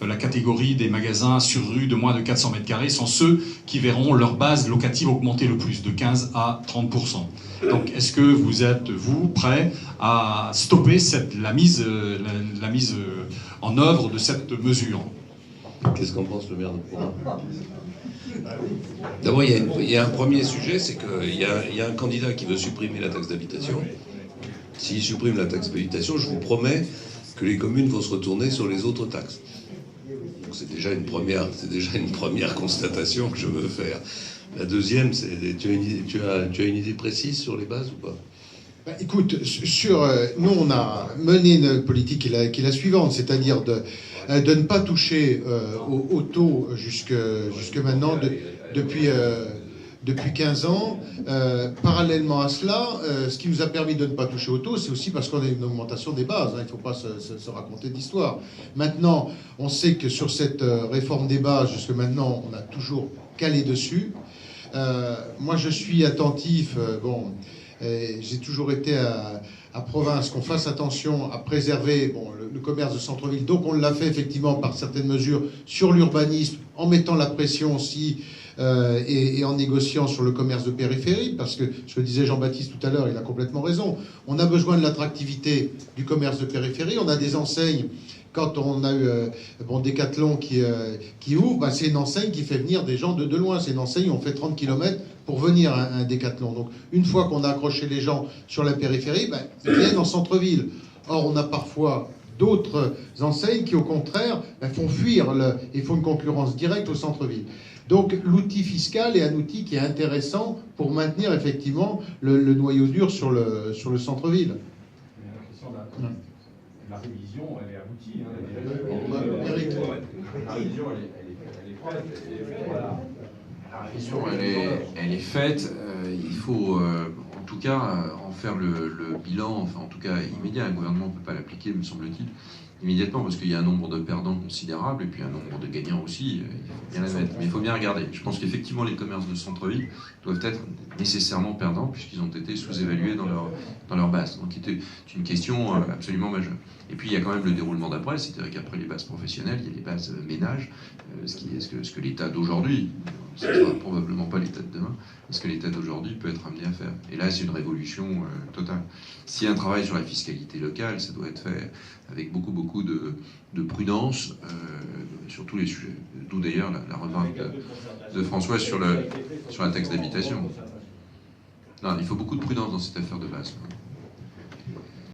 La catégorie des magasins sur rue de moins de 400 mètres carrés sont ceux qui verront leur base locative augmenter le plus, de 15 à 30%. Donc est-ce que vous êtes, vous, prêt à stopper la mise en œuvre de cette mesure? Qu'est-ce qu'en pense le maire de Provins? D'abord, il y a un premier sujet, c'est qu'il y a un candidat qui veut supprimer la taxe d'habitation. S'il supprime la taxe d'habitation, je vous promets que les communes vont se retourner sur les autres taxes. Donc c'est déjà une première constatation que je veux faire. La deuxième, c'est tu as une idée précise sur les bases ou pas? Écoute, nous on a mené une politique qui est la suivante, c'est-à-dire de ne pas toucher au taux jusque maintenant depuis 15 ans. Parallèlement à cela, ce qui nous a permis de ne pas toucher au taux, c'est aussi parce qu'on a une augmentation des bases. Il ne faut pas se raconter d'histoire. Maintenant, on sait que sur cette réforme des bases, jusque maintenant, on a toujours calé dessus. Moi, je suis attentif. J'ai toujours été à Provins, qu'on fasse attention à préserver le commerce de centre-ville. Donc on l'a fait effectivement par certaines mesures sur l'urbanisme, en mettant la pression aussi et en négociant sur le commerce de périphérie, parce que ce que disait Jean-Baptiste tout à l'heure, il a complètement raison. On a besoin de l'attractivité du commerce de périphérie. On a des enseignes. Quand on a eu Decathlon qui ouvre, c'est une enseigne qui fait venir des gens de loin. C'est une enseigne où on fait 30 km pour venir à un Decathlon. Donc une fois qu'on a accroché les gens sur la périphérie, ils viennent en centre-ville. Or, on a parfois d'autres enseignes qui, au contraire, font fuir et font une concurrence directe au centre-ville. Donc l'outil fiscal est un outil qui est intéressant pour maintenir effectivement le noyau dur sur le centre-ville. La révision, elle est aboutie. La révision, elle est prête. Voilà. La révision, elle est faite. Il faut, en tout cas, en faire le bilan, enfin, en tout cas, immédiat. Un gouvernement ne peut pas l'appliquer, me semble-t-il, immédiatement, parce qu'il y a un nombre de perdants considérable et puis un nombre de gagnants aussi. Il faut bien l'admettre. Mais il faut bien regarder. Je pense qu'effectivement, les commerces de centre-ville doivent être nécessairement perdants, puisqu'ils ont été sous-évalués dans leur base. Donc, c'était une question absolument majeure. Et puis, il y a quand même le déroulement d'après, c'est-à-dire qu'après les bases professionnelles, il y a les bases ménages, ce que l'État d'aujourd'hui, ce ne sera probablement pas l'État de demain, ce que l'État d'aujourd'hui peut être amené à faire. Et là, c'est une révolution totale. S'il y a un travail sur la fiscalité locale, ça doit être fait avec beaucoup de prudence sur tous les sujets. D'où d'ailleurs la remarque de François sur la taxe d'habitation. Non, il faut beaucoup de prudence dans cette affaire de base.